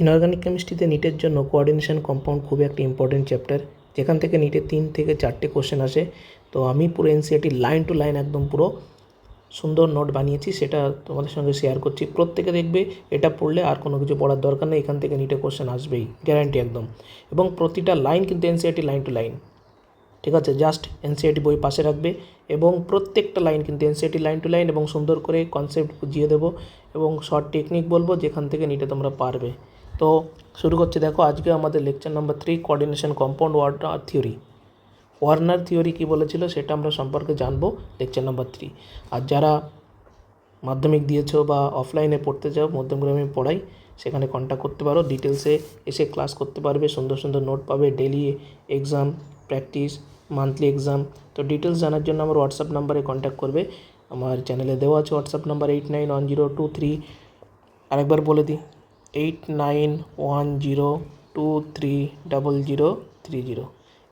Inorganic কেমিস্ট্রিতে নিটের জন্য coordination compound খুবই একটা ইম্পর্টেন্ট চ্যাপ্টার, যেখান থেকে নিটে 3 থেকে 4টে কোশ্চেন আসে। তো আমি পুরো এনসিইআরটি লাইন টু লাইন একদম পুরো সুন্দর নোট বানিয়েছি, সেটা তোমাদের সঙ্গে শেয়ার করছি। প্রত্যেকে দেখবে, এটা পড়লে আর কোনো কিছু পড়ার দরকার নেই, এখান থেকে নিটে কোশ্চেন আসবেই, গ্যারান্টি একদম। এবং প্রতিটা লাইন কিন্তু এনসিইআরটি লাইন টু লাইন, ঠিক আছে? জাস্ট এনসিইআরটি বই পাশে রাখবে এবং প্রত্যেকটা লাইন কিন্তু এনসিইআরটি লাইন টু লাইন, এবং সুন্দর করে কনসেপ্ট বুঝিয়ে দেবো এবং শর্ট টেকনিক বলবো, যেখান থেকে নিটে তোমরা পারবে। তো শুরু করছি। দেখো, আজকে আমাদের lecture number 3, coordination compound Werner theory. Werner theory কী বলেছিল সেটা আমরা সম্পর্কে জানবো লেকচার নাম্বার 3। আর যারা মাধ্যমিক দিয়েছো বা অফলাইনে পড়তে চাও, মধ্যমগ্রামে পড়াই, সেখানে কন্ট্যাক্ট করতে পারো, ডিটেলসে এসে ক্লাস করতে পারবে, সুন্দর সুন্দর নোট পাবে, daily exam practice, monthly exam. তো ডিটেলস জানার জন্য আমার হোয়াটসঅ্যাপ নাম্বারে কন্ট্যাক্ট করবে, আমার চ্যানেলে দেওয়া আছে হোয়াটসঅ্যাপ নাম্বার 891023, আরেকবার বলে দিই, 8910230030।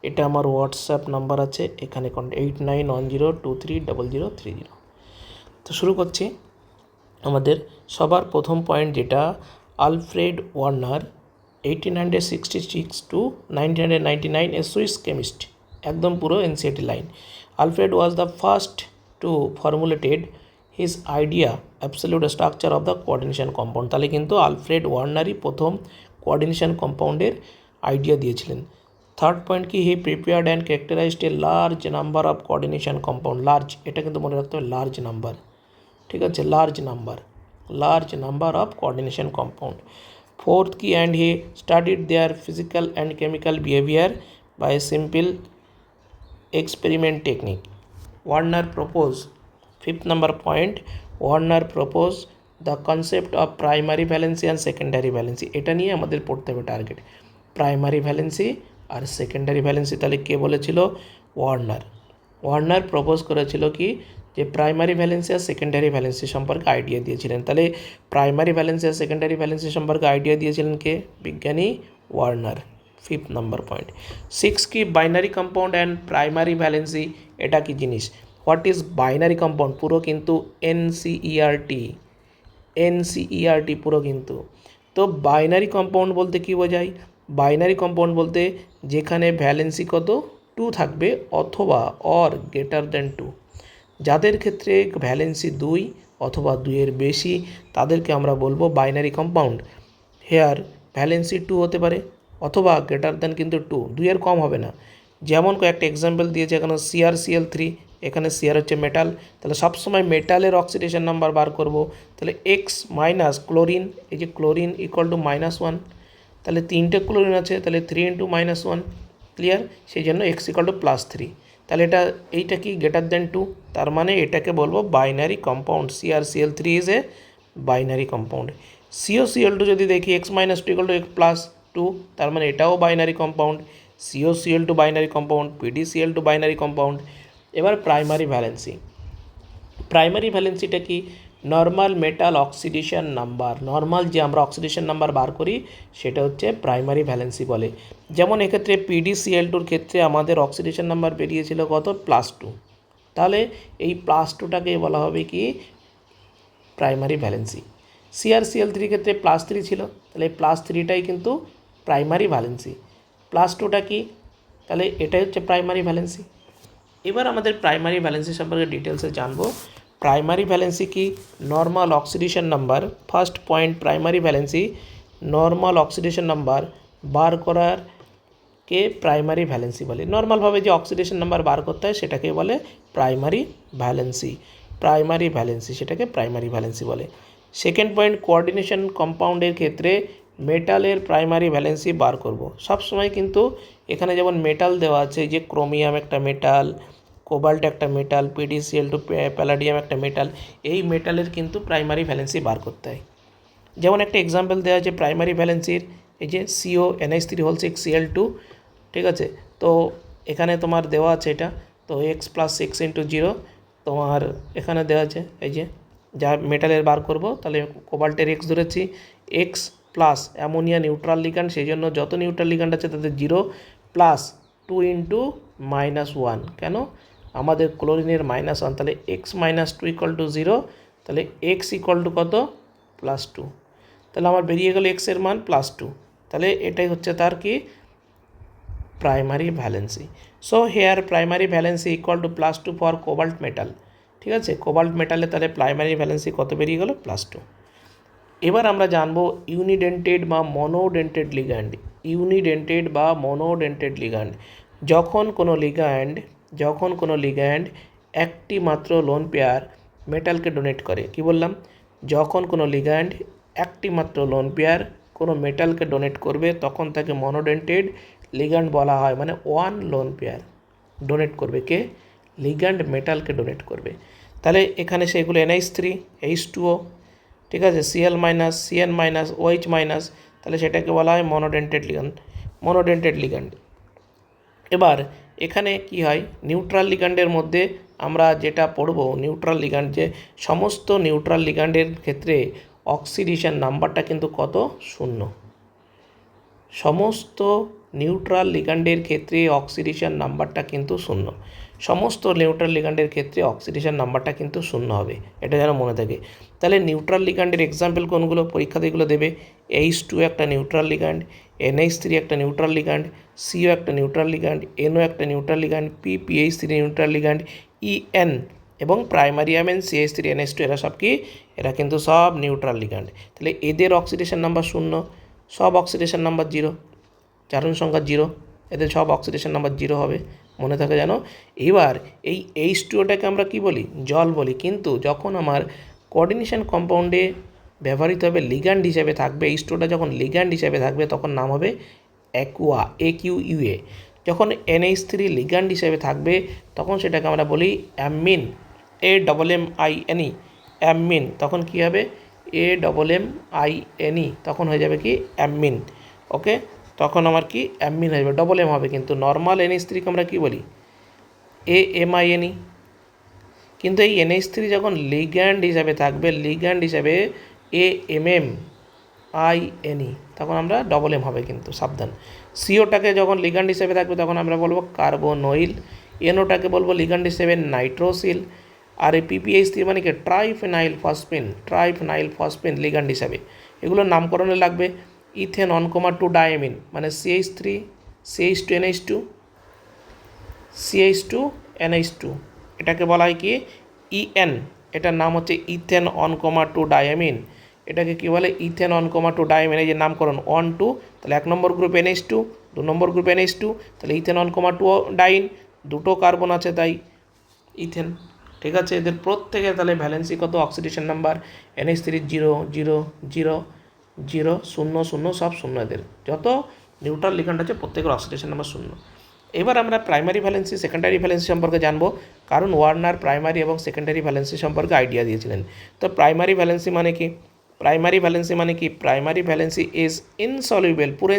এটা আমার হোয়াটসঅ্যাপ নাম্বার আছে, এখানে 8910230030। তো শুরু করছি। আমাদের সবার প্রথম পয়েন্ট যেটা, আলফ্রেড ওয়ার্নার 1866 to 1999 এ সুইস কেমিস্ট, একদম পুরো NCERT line. Alfred was the first to formulated his idea absolute structure of the coordination compound. তাহলে কিন্তু আলফ্রেড ওয়ার্নারই প্রথম কোঅর্ডিনেশন কম্পাউন্ডের আইডিয়া দিয়েছিলেন। থার্ড পয়েন্ট কি, he prepared and characterised a large number of coordination compound. Large, এটা কিন্তু মনে রাখতে হবে, লার্জ নাম্বার, ঠিক আছে? Large number of coordination compound. Fourth की, and he studied their physical and chemical behaviour by simple experiment technique. Werner propose, fifth number point, Werner propose the concept of primary valency and secondary valency. এটা নিয়ে আমাদের পড়তে হবে target, primary valency আর secondary valency. তাহলে কে বলেছিল? Werner propose করেছিল কি, যে প্রাইমারি ভ্যালেন্সি আর সেকেন্ডারি ভ্যালেন্সি সম্পর্কে আইডিয়া দিয়েছিলেন। তাহলে প্রাইমারি ভ্যালেন্সি আর সেকেন্ডারি ভ্যালেন্সি সম্পর্কে আইডিয়া দিয়েছিলেন কে? বিজ্ঞানী Werner. Fifth number point. Six কি, binary compound and primary valency, এটা কি জিনিস? What is binary compound? পুরো কিন্তু এনসিইআরটি পুরো কিন্তু। তো বাইনারি কম্পাউন্ড বলতে কি বোঝায়? বাইনারি কম্পাউন্ড বলতে যেখানে ভ্যালেন্সি কত? 2 থাকবে অথবা অর গ্রেটার দ্যান 2। যাদের ক্ষেত্রে ভ্যালেন্সি 2 অথবা 2-এর বেশি, তাদেরকে আমরা বলবো বাইনারি কম্পাউন্ড। হেয়ার ভ্যালেন্সি 2 হতে পারে অথবা গ্রেটার দ্যান কিন্তু 2-এর কম হবে না। যেমন কয়েকটা এক্সাম্পল দিয়েছে এখানে, CrCl3, এখানে Cr হচ্ছে মেটাল, তাহলে সবসময় মেটালের অক্সিডেশন নাম্বার বার করব। তাহলে X মাইনাস ক্লোরিন, এই যে ক্লোরিন ইকুয়াল টু -1, তাহলে 3টে ক্লোরিন আছে, তাহলে 3 × -1, ক্লিয়ার? সেই জন্য X ইকুয়াল টু +3। তাহলে এইটা কি? গ্রেটার দ্যান 2, তার মানে এটাকে বলবো binary compound. CrCl3 is a binary compound. COCl2 যদি দেখি, X - 2 = X + 2, তার মানে এটাও binary compound. COCl2 binary compound, PdCl2 binary compound. এবার প্রাইমারি ভ্যালেন্সিটা কি? Normal metal oxidation number. Normal যে আমরা অক্সিডেশন নাম্বার বার করি সেটা হচ্ছে প্রাইমারি ভ্যালেন্সি বলে। যেমন এক্ষেত্রে PdCl2-র ক্ষেত্রে আমাদের অক্সিডেশন নাম্বার বেরিয়েছিল কত? +2। তাহলে এই +2টাকে বলা হবে কি? Primary valency. CrCl3 ক্ষেত্রে +3 ছিল, তাহলে এই +3টাই কিন্তু প্রাইমারি ভ্যালেন্সি। +2টা কি? তাহলে এটাই হচ্ছে প্রাইমারি ভ্যালেন্সি। এবার আমাদের প্রাইমারি ভ্যালেন্সি সম্পর্কে ডিটেলসে জানবো। প্রাইমারি ভ্যালেন্সি কি? Normal oxidation number. First point, primary valency normal oxidation number বার করার কে প্রাইমারি ভ্যালেন্সি বলে। নর্মালভাবে যে অক্সিডেশন নাম্বার বার করতে হয় সেটাকে বলে প্রাইমারি ভ্যালেন্সি, সেটাকে প্রাইমারি ভ্যালেন্সি বলে। সেকেন্ড পয়েন্ট, কোঅর্ডিনেশন কম্পাউন্ডের ক্ষেত্রে মেটালের প্রাইমারি ভ্যালেন্সি বার করব। সবসময় কিন্তু এখানে যেমন মেটাল দেওয়া আছে, যে ক্রোমিয়াম একটা মেটাল, কোবাল্ট একটা মেটাল, PdCl2 প্যালাডিয়াম একটা মেটাল, এই মেটালের কিন্তু প্রাইমারি ভ্যালেন্সি বার করতে হয়। যেমন একটা এক্সাম্পল দেওয়া আছে প্রাইমারি ভ্যালেন্সির, এই যে CONH3+6Cl2, ঠিক আছে? তো এখানে তোমার দেওয়া আছে এটা, তো X + X × 0 তোমার এখানে দেওয়া আছে, এই যে যা মেটালের বার করব, তাহলে কোবাল্টের X ধরেছি, X plus ammonia neutral ligand, সেই জন্য যত নিউট্রাল লিগ্যান্ড আছে তাদের 0 + 2 × -1, কেন? আমাদের ক্লোরিনের -1, তাহলে X - 2 = 0, তাহলে X ইকুয়াল টু কত? +2। তাহলে আমার বেরিয়ে গেল এক্সের মান +2, তাহলে এটাই হচ্ছে তার কি primary valency. So here primary valency equal to +2 for cobalt metal. ঠিক আছে, কোবাল্ট মেটালে তাহলে প্রাইমারি ভ্যালেন্সি কত বেরিয়ে গেল +2। এবার আমরা জানবো ইউনিডেন্টেড বা মনোডেন্টেড লিগ্যান্ড। ইউনিডেন্টেড বা মনোডেন্টেড লিগ্যান্ড, যখন কোনো লিগ্যান্ড একটি মাত্র লোন পেয়ার মেটালকে ডোনেট করে। কি বললাম? যখন কোনো লিগ্যান্ড একটি মাত্র লোন পেয়ার কোনো মেটালকে ডোনেট করবে তখন তাকে মনোডেন্টেড লিগ্যান্ড বলা হয়। মানে ওয়ান লোন পেয়ার ডোনেট করবে, কে? লিগ্যান্ড মেটালকে ডোনেট করবে। তাহলে এখানে সেগুলো NH3 H2O, ঠিক আছে, Cl minus Cn minus OH minus, তাহলে সেটাকে বলা হয় মনোডেন্টেড লিগ্যান্ড। এবার এখানে কি হয়, নিউট্রাল লিগ্যান্ডের মধ্যে আমরা যেটা পড়ব, নিউট্রাল লিগ্যান্ড, যে সমস্ত নিউট্রাল লিগ্যান্ডের ক্ষেত্রে অক্সিডেশন নাম্বারটা কিন্তু কত? 0। সমস্ত নিউট্রাল লিগ্যান্ডের ক্ষেত্রে অক্সিডেশন নাম্বারটা কিন্তু 0। সমস্ত নিউট্রাল লিগ্যান্ডের ক্ষেত্রে অক্সিডেশন নাম্বারটা কিন্তু 0 হবে, এটা যেন মনে থাকে। তাহলে নিউট্রাল লিগ্যান্ডের এক্সাম্পল কোনগুলো? পরীক্ষাতে এগুলো দেবে। H2 একটা নিউট্রাল লিগ্যান্ড, NH3 একটা নিউট্রাল লিগ্যান্ড, CO একটা নিউট্রাল লিগ্যান্ড, NO একটা neutral ligand, PPH3 neutral ligand, EN এবং প্রাইমারি অ্যামিন CH3NH2 এরা সব কি? এরা কিন্তু সব নিউট্রাল লিগ্যান্ড। তাহলে এদের অক্সিডেশন নাম্বার 0, সব অক্সিডেশন নাম্বার 0, চারণ সংখ্যা 0, এদের সব অক্সিডেশন নাম্বার 0 হবে, মনে থাকে জানো। এবার এই H2ওটাকে আমরা কি বলি? জল বলি। কিন্তু যখন আমার কোঅর্ডিনেশন কম্পাউন্ডে ব্যবহৃত হবে লিগ্যান্ড হিসেবে থাকবে, H2ওটা যখন লিগ্যান্ড হিসেবে থাকবে তখন নাম হবে অ্যাকুয়া, AQUA। যখন NH3 লিগ্যান্ড হিসেবে থাকবে তখন সেটাকে আমরা বলি অ্যামিন, AMMINE, অ্যামিন। তখন কি হবে? AMMINE, তখন হয়ে যাবে কি? অ্যামিন। ওকে, তখন আমার কি? অ্যামিন হয়ে যাবে, ডবল এম হবে। কিন্তু নর্মাল NH3কে আমরা কি বলি? AMINE। কিন্তু এই NH3 যখন লিগ্যান্ড হিসাবে থাকবে, লিগ্যান্ড হিসাবে AMMINE, তখন আমরা ডবল এম হবে, কিন্তু সাবধান। সিওটাকে যখন লিগ্যান্ড হিসেবে থাকবে তখন আমরা বলবো কার্বোনইল, NOটাকে বলবো লিগ্যান্ড হিসেবে নাইট্রোসিল, আর এই PPH3 মানে কি? ট্রাইফেনাইল ফসফিন লিগ্যান্ড হিসাবে। এগুলোর নামকরণে লাগবে ইথেন 1,2 ডায়ামিন, মানে CH2NH2, এটাকে বলা হয় কি? EN। এটার নাম হচ্ছে ইথেন 1,2 ডায়ামিন। এটাকে কি বলে? Ethane 1,2 diamine. এই যে নামকরণ 1 2, তাহলে 1 নম্বর গ্রুপ NH2, 2 নম্বর গ্রুপ NH2, তাহলে ইথেন 1,2 ডাইন, দুটো কার্বন আছে তাই ইথেন। ঠিক আছে, এদের প্রত্যেকের তাহলে ভ্যালেন্সি কত? অক্সিডেশন নাম্বার NH3 0 0 0 0 0 0, সব 0। এদের যত নিউট্রাল লিগ্যান্ড আছে প্রত্যেকের অক্সিডেশন নাম্বার 0। এবার আমরা প্রাইমারি ভ্যালেন্সি, সেকেন্ডারি ভ্যালেন্সি সম্পর্কে জানবো, কারণ ওয়ার্নার প্রাইমারি এবং সেকেন্ডারি ভ্যালেন্সি সম্পর্কে আইডিয়া দিয়েছিলেন। তো প্রাইমারি ভ্যালেন্সি মানে কি? প্রাইমারি ভ্যালেন্সি ইজ ইনসলিউবল, পুরো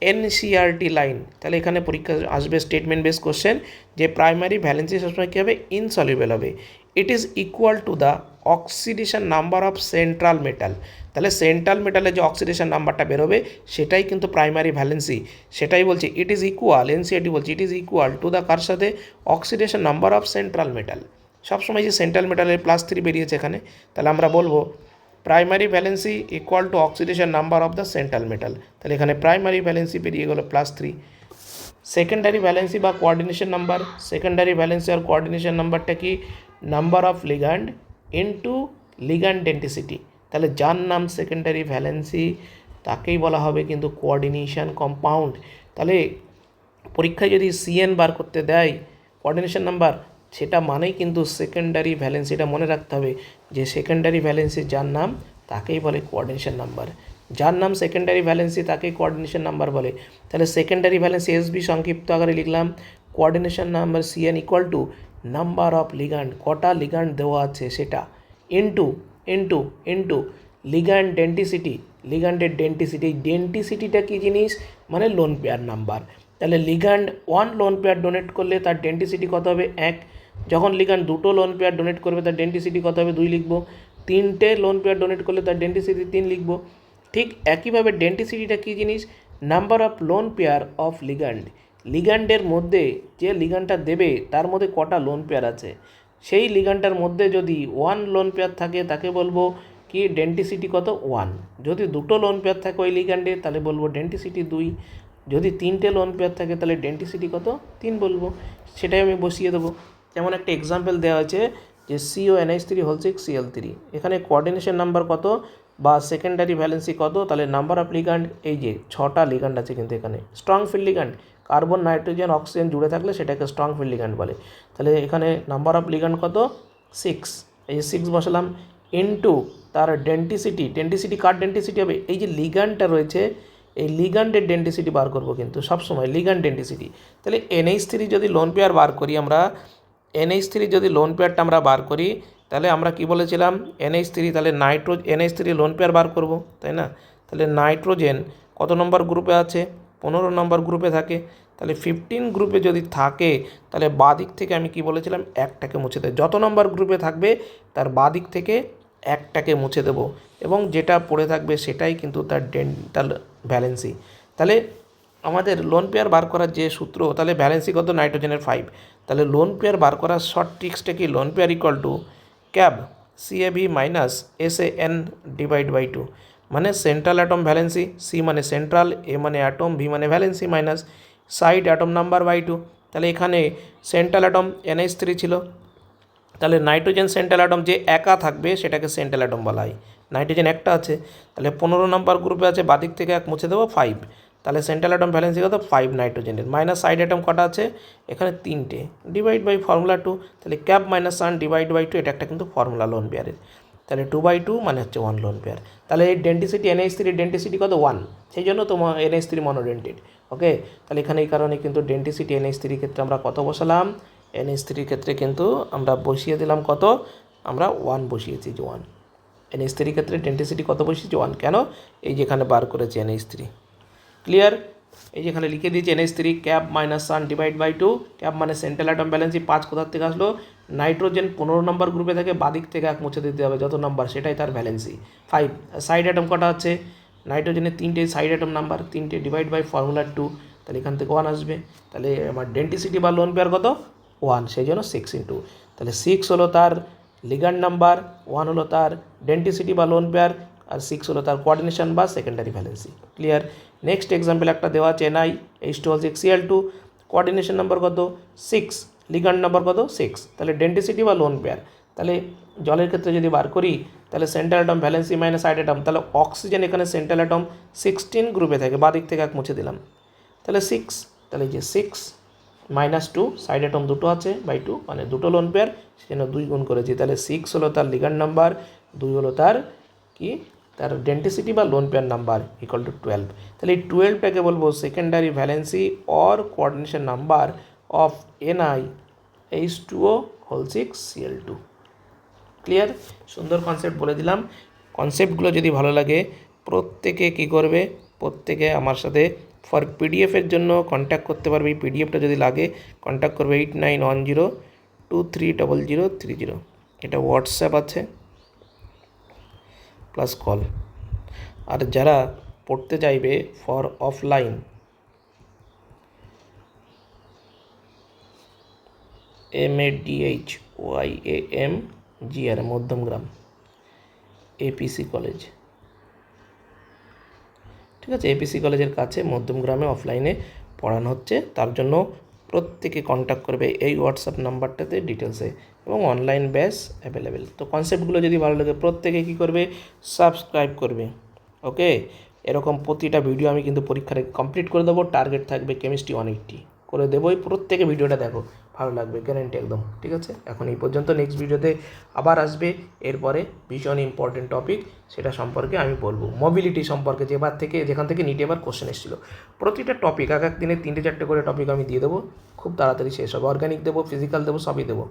NCERT লাইন। তাহলে এখানে পরীক্ষা আসবে স্টেটমেন্ট বেস কোশ্চেন, যে প্রাইমারি ভ্যালেন্সি সবসময় কী হবে? ইনসলিউবল হবে। ইট is equal to the oxidation number of central metal. তাহলে সেন্ট্রাল মেটালের যে অক্সিডেশন নাম্বারটা বেরোবে সেটাই কিন্তু প্রাইমারি ভ্যালেন্সি। সেটাই বলছে ইট ইজ ইকুয়াল, NCERT বলছে it is equal to the কার সাথে? Oxidation number of central metal. সবসময় যে সেন্ট্রাল মেটালের +3 বেরিয়েছে এখানে, তাহলে আমরা বলবো primary valency equal to oxidation number of the central metal. তাহলে এখানে প্রাইমারি ভ্যালেন্সি বেরিয়ে গেলো +3। সেকেন্ডারি ভ্যালেন্সি বা কোঅর্ডিনেশন নাম্বার, সেকেন্ডারি ভ্যালেন্সি আর কোঅর্ডিনেশন নাম্বারটা কি? Number of ligand into ligand density. তাহলে যার নাম সেকেন্ডারি ভ্যালেন্সি তাকেই বলা হবে কিন্তু কোঅর্ডিনেশন কম্পাউন্ড। তাহলে পরীক্ষায় যদি CN বার করতে দেয় কোঅর্ডিনেশন নাম্বার, সেটা মানেই কিন্তু সেকেন্ডারি ভ্যালেন্সি। এটা মনে রাখতে হবে যে সেকেন্ডারি ভ্যালেন্সি যার নাম তাকেই বলে কোঅর্ডিনেশন নাম্বার। যার নাম সেকেন্ডারি ভ্যালেন্সি তাকেই কোঅর্ডিনেশন নাম্বার বলে। তাহলে সেকেন্ডারি ভ্যালেন্সি SB সংক্ষিপ্ত আকারে লিখলাম, coordination number CN equal to number of ligand, কটা লিগ্যান্ড দেওয়া আছে সেটা, into into into ligand denticity, লিগ্যান্ডের ডেন্সিটি। ডেন্সিটিটা কী জিনিস? মানে লোন পেয়ার নাম্বার। তাহলে লিগ্যান্ড 1 লোন পেয়ার ডোনেট করলে তার ডেন্সিটি কত হবে? 1। যখন লিগ্যান্ড 2টো লোন পেয়ার ডোনেট করবে তার ডেন্সিটি কত হবে? 2 লিখব। 3টে লোন পেয়ার ডোনেট করলে তার ডেন্সিটি 3 লিখব। ঠিক একইভাবে ডেন্সিটিটা কী জিনিস? Number of lone pair of ligand. লিগ্যান্ডের মধ্যে যে লিগ্যান্ডটা দেবে তার মধ্যে কটা লোন পেয়ার আছে, সেই লিগ্যান্ডটার মধ্যে যদি 1 লোন পেয়ার থাকে তাকে বলবো কি ডেন্টিসিটি কত 1। যদি দুটো লোন পেয়ার থাকে ওই লিগ্যান্ডে তাহলে বলবো ডেন্টিসিটি 2। যদি তিনটে লোন পেয়ার থাকে তাহলে ডেন্টিসিটি কত 3 বলবো। সেটাই আমি বসিয়ে দেবো। যেমন একটা এক্সাম্পল দেওয়া হয়েছে যে CONH3 6Cl3, এখানে কোঅর্ডিনেশন নাম্বার কত বা সেকেন্ডারি ভ্যালেন্সি কত, তাহলে নাম্বার অফ লিগ্যান্ড, এই যে 6টা লিগ্যান্ড আছে কিন্তু এখানে strong field ligand, carbon nitrogen oxygen জুড়ে থাকলে সেটাকে স্ট্রং ফিল্ড লিগ্যান্ড বলে। তাহলে এখানে নাম্বার অফ লিগ্যান্ড কত 6, এই যে 6 বসালাম ইনটু তার ডেন্টিসিটি কার ডেন্টিসিটি হবে, এই যে লিগ্যান্ডটা রয়েছে এই লিগ্যান্ডের ডেন্টিসিটি বার করবো কিন্তু সবসময় লিগ্যান্ড ডেন্টিসিটি। তাহলে NH3 যদি লোন পেয়ার বার করি আমরা, NH3 যদি লোন পেয়ারটা আমরা বার করি তাহলে আমরা কি বলেছিলাম NH3, তাহলে NH3 লোন পেয়ার বার করব, তাই না। তাহলে নাইট্রোজেন কত নম্বর গ্রুপে আছে 15 নম্বর গ্রুপে থাকে, তাহলে 15 গ্রুপে যদি থাকে তাহলে বাদিক থেকে আমি কি বলেছিলাম একটাকে মুছে দেব, যত নম্বর গ্রুপে থাকবে তার বাদিক থেকে একটাকে মুছে দেব এবং যেটা পড়ে থাকবে সেটাই কিন্তু তার ডেন্টাল ভ্যালেন্সি। তাহলে আমাদের লোন পেয়ার বার করার যে সূত্র, তাহলে ভ্যালেন্সি কত নাইট্রোজেনের 5, তাহলে লোন পেয়ার বার করার শর্ট ট্রিক্সটা কি, lone pair equal to CAB CAB minus SAN divide by 2, মানে সেন্ট্রাল অ্যাটম ভ্যালেন্সি, সি মানে সেন্ট্রাল, এ মানে অ্যাটম, ভি মানে valency minus side atom number by 2। তাহলে এখানে সেন্ট্রাল অ্যাটম NH3 ছিল, তাহলে নাইট্রোজেন সেন্ট্রাল অ্যাটম যে একা থাকবে সেটাকে সেন্ট্রাল অ্যাটম বলা হয়, নাইট্রোজেন একটা আছে, তাহলে 15 নম্বর গ্রুপে আছে বাদিক থেকে এক মুছে দেবো 5, তাহলে সেন্ট্রাল অ্যাটম ভ্যালেন্সি কত 5 নাইট্রোজেনের, মাইনাস সাইড অ্যাটম কটা আছে এখানে 3টে, ডিভাইড বাই ফর্মুলা 2, তাহলে cap minus SAN divide by 2, এটা একটা কিন্তু ফর্মুলা লোন পেয়ারের, তাহলে 2/2 মানে হচ্ছে 1 লোন পেয়ার। তাহলে এই ডেন্টিসিটি NH3 ডেন্টিসিটি কত 1, সেই জন্য তোমার NH3 মনোডেন্টেড। ওকে, তাহলে এখানে এই কারণে কিন্তু ডেন্টিসিটি NH3 ক্ষেত্রে আমরা কত বসালাম, NH3 ক্ষেত্রে কিন্তু আমরা বসিয়ে দিলাম কত, আমরা 1 বসিয়েছি যে 1। NH3 ক্ষেত্রে ডেন্টিসিটি কত বসিয়েছি 1, কেন এই যেখানে বার করেছি NH3। ক্লিয়ার, এই যেখানে লিখে দিয়েছি NH3 cap minus SAN divide by 2, cap মানে সেন্ট্রাল অ্যাটম ভ্যালেন্সি 5 কোথার থেকে আসলো, নাইট্রোজেন 15 নম্বর গ্রুপে থাকে বাদিক থেকে এক মুছে দিতে হবে যত নাম্বার সেটাই তার ভ্যালেন্সি 5, সাইড অ্যাটম কটা আছে নাইট্রোজেনের 3টে সাইড অ্যাটম নাম্বার 3টে ডিভাইড বাই ফর্মুলা 2, তাহলে এখান থেকে 1 আসবে, তাহলে আমার ডেন্টিসিটি বা লোন পেয়ার কত 1, সেই জন্য 6 ইন্টু, তাহলে 6 হলো তার লিগ্যান্ড নাম্বার, 1 হলো তার ডেন্টিসিটি বা লোন পেয়ার, আর 6 হলো তার কোঅর্ডিনেশন বা secondary valency. Clear. Next example একটা দেওয়া আছে NiH2O6Cl2, কোঅর্ডিনেশন নাম্বার কত 6, লিগ্যান্ড নাম্বার কত 6, তাহলে ডেন্টিসিটি বা লোন পেয়ার, তাহলে জলের ক্ষেত্রে যদি বার করি তাহলে central atom valency minus side atom, তাহলে অক্সিজেন এখানে সেন্ট্রাল অ্যাটম 16 গ্রুপে থাকে বাদিক থেকে এক মুছে দিলাম, তাহলে 6, তাহলে যে 6 মাইনাস 2 সাইড অ্যাটম দুটো আছে বাই 2 মানে দুটো লোন পেয়ার, সেজন্য 2 গুণ করেছি, তাহলে 6 হলো তার লিগ্যান্ড নাম্বার, 2 হলো তার কি তার ডেন্টিসিটি বা loan pair number equal to 12। তাহলে এই 12টাকে বলবো secondary valency or coordination number of NiH2O6Cl2। Clear, সুন্দর কনসেপ্ট বলে দিলাম। কনসেপ্টগুলো যদি ভালো লাগে প্রত্যেকে কী করবে, প্রত্যেকে আমার সাথে ফর পিডিএফের জন্য কন্ট্যাক্ট করতে পারবে, এই পিডিএফটা যদি লাগে কন্ট্যাক্ট করবে 8910230030, এটা হোয়াটসঅ্যাপ আছে প্লাস কল। আর যারা পড়তে চাইবে for offline MADHYAMGR Madhyamgram APC college, ঠিক আছে, APC কলেজের কাছে মধ্যমগ্রামে অফলাইনে পড়ানো হচ্ছে, তার জন্য প্রত্যেকে কন্ট্যাক্ট করবে এই হোয়াটসঅ্যাপ নাম্বারটাতে ডিটেলসে, এবং অনলাইন ব্যাচ অ্যাভেলেবেল। তো কনসেপ্টগুলো যদি ভালো লাগে প্রত্যেকে কী করবে, সাবস্ক্রাইব করবে। ওকে, এরকম প্রতিটা ভিডিও আমি কিন্তু পরীক্ষার কমপ্লিট করে দেবো, টার্গেট থাকবে কেমিস্ট্রি 180 করে দেবোই, প্রত্যেকে ভিডিওটা দেখো, ভালো লাগবে গ্যারেন্টি একদম, ঠিক আছে। এখন এই পর্যন্ত, নেক্সট ভিডিওতে আবার আসবে, এরপরে ভীষণ ইম্পর্টেন্ট টপিক, সেটা সম্পর্কে আমি বলবো, মোবিলিটি সম্পর্কে, যেখান থেকে নিটে এবার কোশ্চেন এসেছিলো। প্রতিটা টপিক এক এক দিনে 3-4টে করে টপিক আমি দিয়ে দেবো, খুব তাড়াতাড়ি শেষ হবে। অর্গানিক দেবো, ফিজিক্যাল দেবো, সবই দেবো।